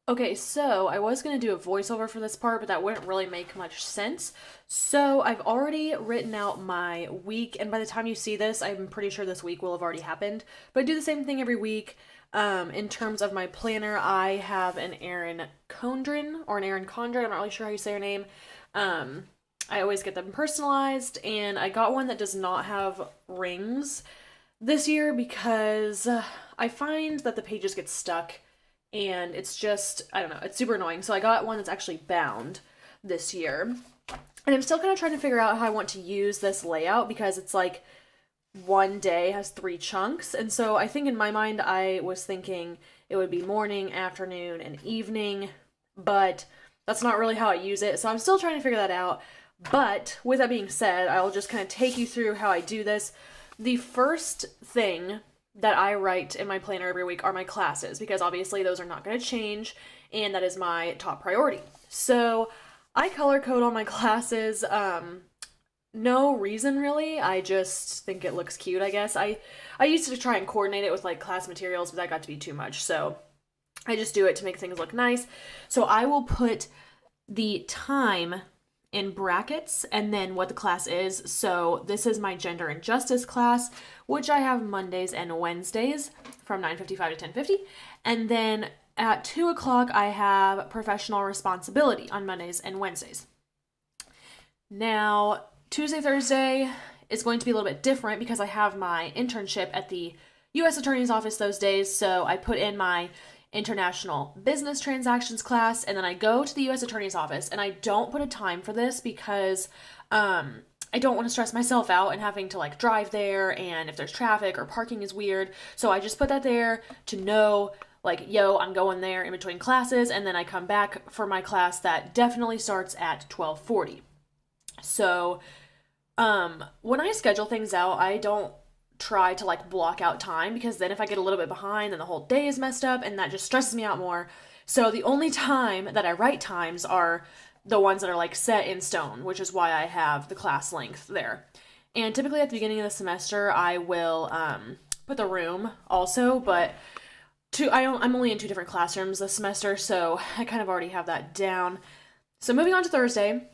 Okay, so I was going to do a voiceover for this part, but that wouldn't really make much sense. So I've already written out my week, and by the time you see this, I'm pretty sure this week will have already happened. But I do the same thing every week. In terms of my planner, I have an Erin Condren, or an Erin Condren, I'm not really sure how you say her name. I always get them personalized, and I got one that does not have rings this year because I find that the pages get stuck and it's just, I don't know, it's super annoying. So I got one that's actually bound this year. And I'm still kind of trying to figure out how I want to use this layout because it's like one day has 3 chunks. And so I think in my mind, I was thinking it would be morning, afternoon, and evening, but that's not really how I use it. So I'm still trying to figure that out. But with that being said, I'll just kind of take you through how I do this. The first thing that I write in my planner every week are my classes, because obviously those are not going to change, and that is my top priority. So I color code all my classes. No reason really. I just think it looks cute, I guess. I used to try and coordinate it with like class materials, but that got to be too much. So I just do it to make things look nice. So I will put the time in brackets and then what the class is. So this is my gender and justice class, which I have Mondays and Wednesdays from 9:55 to 10:50. And then at 2 o'clock, I have professional responsibility on Mondays and Wednesdays. Now, Tuesday, Thursday is going to be a little bit different because I have my internship at the U.S. Attorney's Office those days. So I put in my international business transactions class, and then I go to the U.S. Attorney's Office, and I don't put a time for this because I don't want to stress myself out and having to like drive there, and if there's traffic or parking is weird. So I just put that there to know like, yo, I'm going there in between classes, and then I come back for my class that definitely starts at 12:40. So when I schedule things out, I don't try to like block out time because then if I get a little bit behind, then the whole day is messed up and that just stresses me out more. So the only time that I write times are the ones that are like set in stone, which is why I have the class length there. And typically at the beginning of the semester, I will put the room also, but I'm only in 2 different classrooms this semester, so I kind of already have that down. So moving on to Thursday,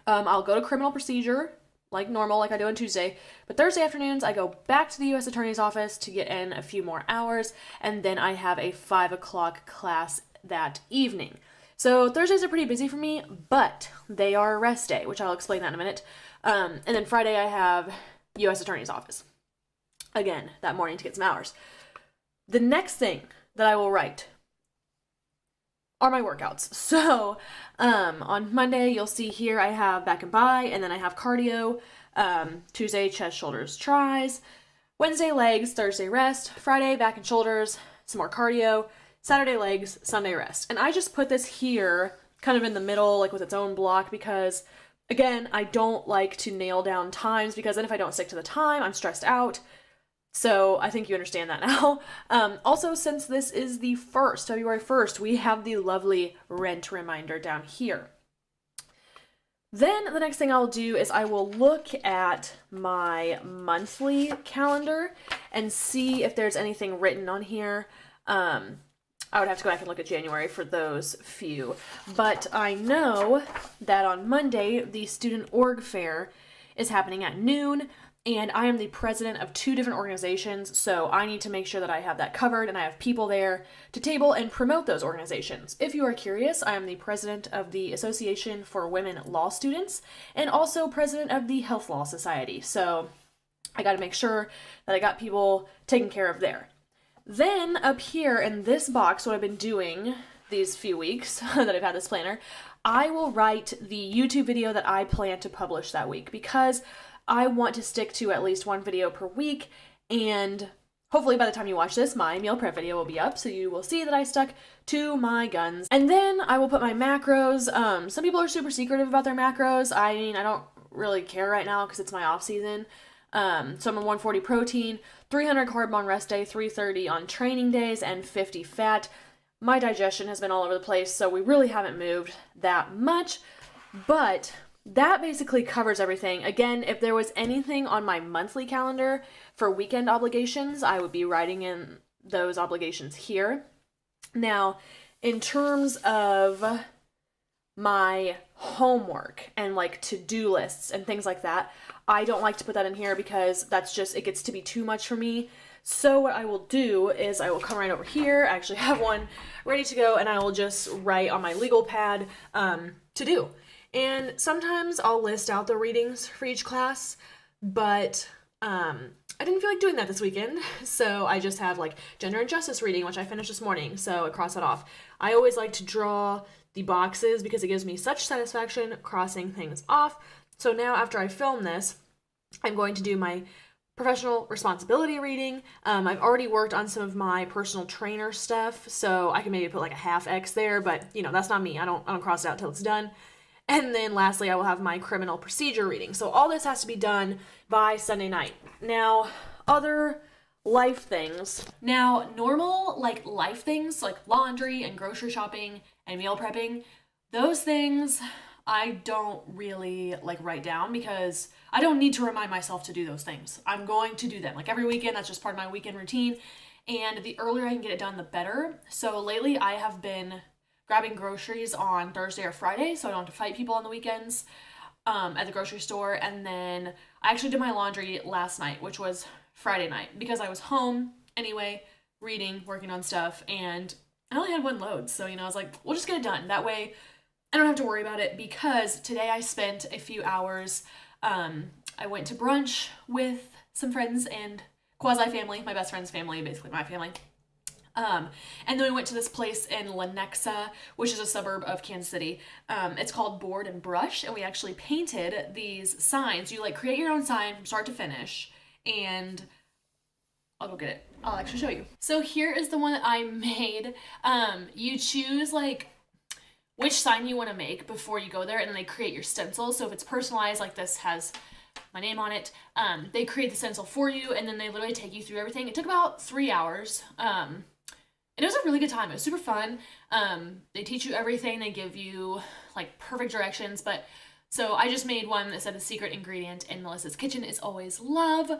I'll go to criminal procedure like normal, like I do on Tuesday. But Thursday afternoons, I go back to the U.S. Attorney's Office to get in a few more hours, and then I have a 5 o'clock class that evening. So Thursdays are pretty busy for me, but they are a rest day, which I'll explain that in a minute. And then Friday, I have U.S. Attorney's Office. Again, that morning to get some hours. The next thing that I will write are my workouts. So on Monday, you'll see here I have back and bi, and then I have cardio. Tuesday, chest, shoulders, tris. Wednesday, legs. Thursday, rest. Friday, back and shoulders, some more cardio. Saturday, legs. Sunday, rest. And I just put this here kind of in the middle, like with its own block, because again, I don't like to nail down times because then if I don't stick to the time, I'm stressed out. So I think you understand that now. Also, since this is the February 1st, we have the lovely rent reminder down here. Then the next thing I'll do is I will look at my monthly calendar and see if there's anything written on here. I would have to go back and look at January for those few. But I know that on Monday, the Student Org Fair is happening at noon. And I am the president of 2 different organizations, so I need to make sure that I have that covered and I have people there to table and promote those organizations. If you are curious, I am the president of the Association for Women Law Students and also president of the Health Law Society. So I got to make sure that I got people taken care of there. Then up here in this box, what I've been doing these few weeks that I've had this planner, I will write the YouTube video that I plan to publish that week because I want to stick to at least 1 video per week, and hopefully by the time you watch this, my meal prep video will be up, so you will see that I stuck to my guns. And then I will put my macros. Some people are super secretive about their macros. I mean, I don't really care right now because it's my off season. So I'm on 140 protein, 300 carb on rest day, 330 on training days, and 50 fat. My digestion has been all over the place, so we really haven't moved that much, but that basically covers everything. Again, if there was anything on my monthly calendar for weekend obligations, I would be writing in those obligations here. Now, in terms of my homework and like to-do lists and things like that, I don't like to put that in here because that's just, it gets to be too much for me. So what I will do is I will come right over here. I actually have one ready to go, and I will just write on my legal pad to do. And sometimes I'll list out the readings for each class, but I didn't feel like doing that this weekend, so I just have like gender and justice reading, which I finished this morning, so I cross that off. I always like to draw the boxes because it gives me such satisfaction crossing things off. So now after I film this, I'm going to do my professional responsibility reading. I've already worked on some of my personal trainer stuff, so I can maybe put like a half X there, but you know, that's not me. I don't cross it out till it's done. And then lastly, I will have my criminal procedure reading. So all this has to be done by Sunday night. Now, other life things. Now, normal like life things like laundry and grocery shopping and meal prepping, those things I don't really like write down because I don't need to remind myself to do those things. I'm going to do them. Like every weekend, that's just part of my weekend routine. And the earlier I can get it done, the better. So lately I have been grabbing groceries on Thursday or Friday so I don't have to fight people on the weekends at the grocery store. And then I actually did my laundry last night, which was Friday night, because I was home anyway, reading, working on stuff, and I only had one load. So, you know, I was like, we'll just get it done. That way I don't have to worry about it, because today I spent a few hours, I went to brunch with some friends and quasi-family, my best friend's family, basically my family. And then we went to this place in Lenexa, which is a suburb of Kansas City. It's called Board and Brush, and we actually painted these signs. You like create your own sign from start to finish, and I'll go get it. I'll actually show you. So here is the one that I made. You choose like which sign you want to make before you go there, and then they create your stencil. So if it's personalized, like this has my name on it, they create the stencil for you, and then they literally take you through everything. It took about 3 hours. And it was a really good time. It was super fun. They teach you everything. They give you like perfect directions. But so I just made one that said the secret ingredient in Melissa's kitchen is always love.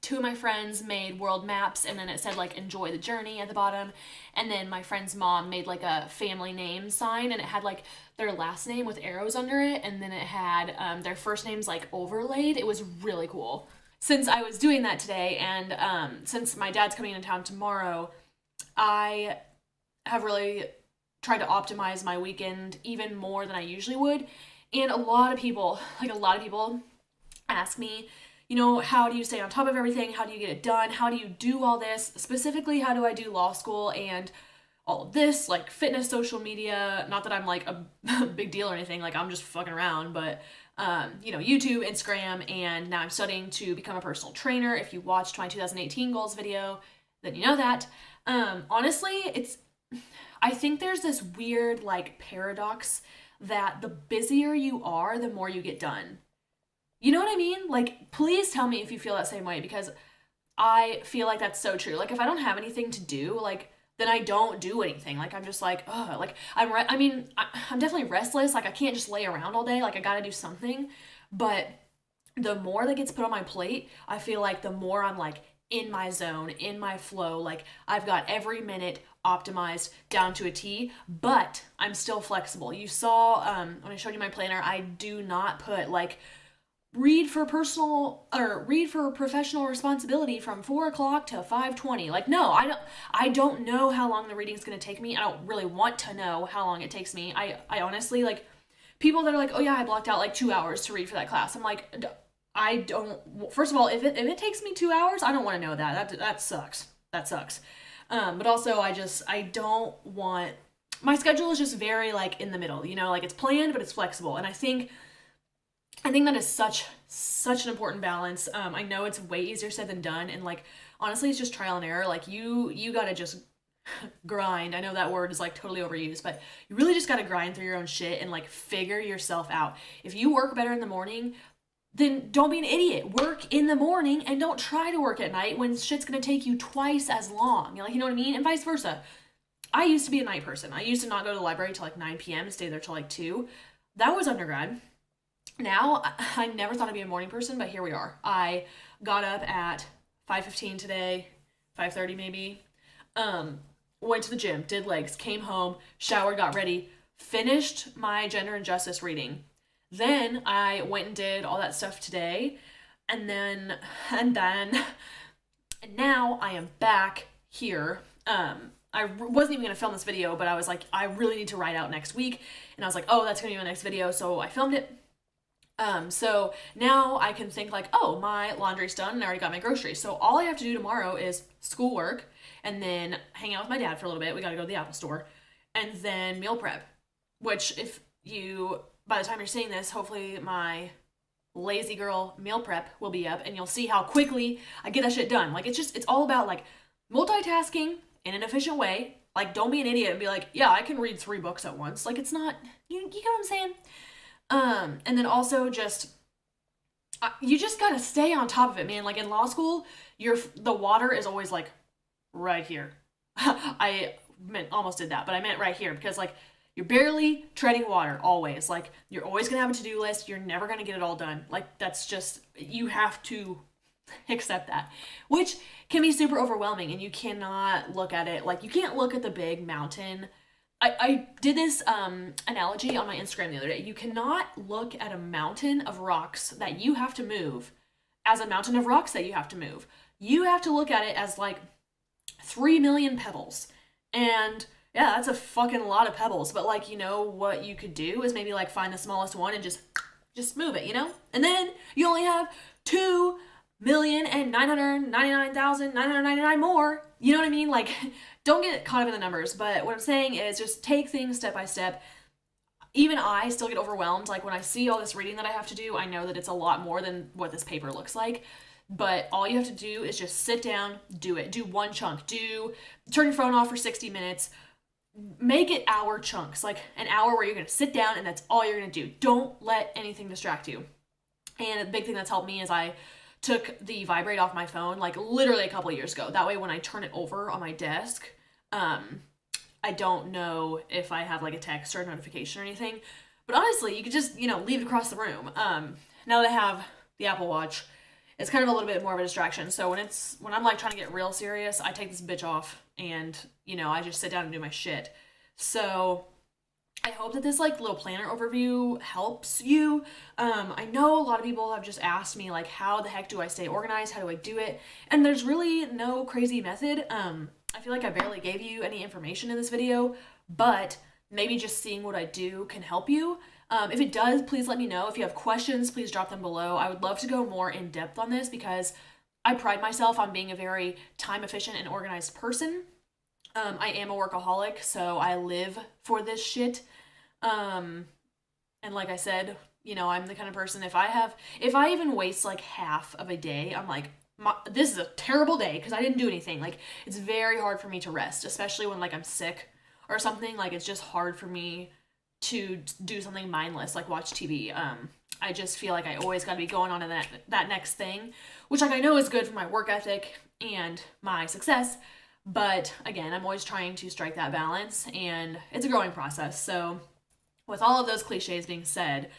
Two of my friends made world maps, and then it said like enjoy the journey at the bottom. And then my friend's mom made like a family name sign, and it had like their last name with arrows under it, and then it had their first names like overlaid. It was really cool. Since I was doing that today, and since my dad's coming into town tomorrow, I have really tried to optimize my weekend even more than I usually would. And a lot of people ask me, you know, how do you stay on top of everything? How do you get it done? How do you do all this? Specifically, how do I do law school and all of this, like fitness, social media? Not that I'm like a big deal or anything, like I'm just fucking around, but you know, YouTube, Instagram, and now I'm studying to become a personal trainer. If you watched my 2018 goals video, then you know that. Honestly, I think there's this weird like paradox that the busier you are, the more you get done. You know what I mean? Like, please tell me if you feel that same way, because I feel like that's so true. Like, if I don't have anything to do, like, then I don't do anything. Like, I'm just like, ugh, like, I'm definitely restless. Like, I can't just lay around all day. Like, I gotta do something. But the more that gets put on my plate, I feel like the more I'm like in my zone, in my flow. Like, I've got every minute optimized down to a T, but I'm still flexible. You saw when I showed you my planner, I do not put like read for professional responsibility from 4 o'clock to 5:20. Like, no, I don't know how long the reading's gonna take me. I don't really want to know how long it takes me. I honestly, like, people that are like, oh yeah, I blocked out like 2 hours to read for that class. I'm like, I don't, first of all, if it takes me 2 hours, I don't want to know that. That sucks. That sucks. But also I don't want, my schedule is just very like in the middle, you know, like it's planned, but it's flexible. And I think that is such an important balance. I know it's way easier said than done. And like, honestly, it's just trial and error. Like you gotta just grind. I know that word is like totally overused, but you really just gotta grind through your own shit and like figure yourself out. If you work better in the morning, then don't be an idiot. Work in the morning and don't try to work at night when shit's gonna take you twice as long. You know what I mean? And vice versa. I used to be a night person. I used to not go to the library till like 9 p.m. and stay there till like 2. That was undergrad. Now, I never thought I'd be a morning person, but here we are. I got up at 5:15 today, 5:30 maybe. went to the gym, did legs, came home, showered, got ready, finished my gender and justice reading. Then I went and did all that stuff today, and now I am back here. I wasn't even gonna film this video, but I was like, I really need to write out next week, and I was like, oh, that's gonna be my next video, so I filmed it. So now I can think like, oh, my laundry's done and I already got my groceries. So all I have to do tomorrow is schoolwork and then hang out with my dad for a little bit. We gotta go to the Apple store and then meal prep, which by the time you're seeing this, hopefully my lazy girl meal prep will be up and you'll see how quickly I get that shit done. Like, it's all about like multitasking in an efficient way. Like, don't be an idiot and be like, yeah, I can read 3 books at once. Like, it's not, you get what I'm saying? And then also you just gotta stay on top of it, man. Like in law school, the water is always like right here. I almost did that, but I meant right here because like you're barely treading water always. Like you're always gonna have a to-do list. You're never gonna get it all done. Like that's just, you have to accept that, which can be super overwhelming, and you cannot look at it like, you can't look at the big mountain. I did this analogy on my Instagram the other day. You cannot look at a mountain of rocks that you have to move as a mountain of rocks that you have to move. You have to look at it as like 3 million pebbles. And yeah, that's a fucking lot of pebbles. But like, you know, what you could do is maybe like find the smallest one and just move it, you know? And then you only have 2,999,999 more. You know what I mean? Like, don't get caught up in the numbers, but what I'm saying is just take things step by step. Even I still get overwhelmed. Like when I see all this reading that I have to do, I know that it's a lot more than what this paper looks like, but all you have to do is just sit down, do it. Do one chunk. Turn your phone off for 60 minutes. Make it hour chunks, like an hour where you're going to sit down and that's all you're going to do. Don't let anything distract you. And a big thing that's helped me is I took the vibrate off my phone like literally a couple of years ago. That way when I turn it over on my desk, I don't know if I have like a text or a notification or anything. But honestly, you could just, leave it across the room. Now that I have the Apple Watch, it's kind of a little bit more of a distraction. So when I'm like trying to get real serious, I take this bitch off and, I just sit down and do my shit. So I hope that this like little planner overview helps you. I know a lot of people have just asked me like, how the heck do I stay organized? How do I do it? And there's really no crazy method. I feel like I barely gave you any information in this video, but maybe just seeing what I do can help you. If it does, please let me know. If you have questions, please drop them below. I would love to go more in depth on this because I pride myself on being a very time efficient and organized person. I am a workaholic, so I live for this shit. And like I said, I'm the kind of person, if I even waste like half of a day, I'm like, this is a terrible day because I didn't do anything. Like, it's very hard for me to rest, especially when like I'm sick or something. Like, it's just hard for me to do something mindless, like watch TV. I just feel like I always got to be going on to that next thing, which like I know is good for my work ethic and my success. But again, I'm always trying to strike that balance, and it's a growing process. So with all of those cliches being said,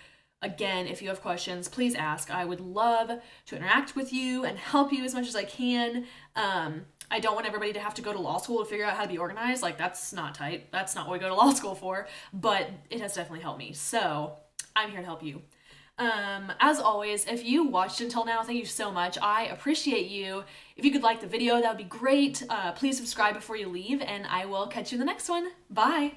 again, if you have questions, please ask. I would love to interact with you and help you as much as I can. I don't want everybody to have to go to law school to figure out how to be organized. Like, that's not tight. That's not what we go to law school for, but it has definitely helped me. So I'm here to help you. As always, if you watched until now, thank you so much. I appreciate you. If you could like the video, that would be great. Please subscribe before you leave, and I will catch you in the next one. Bye.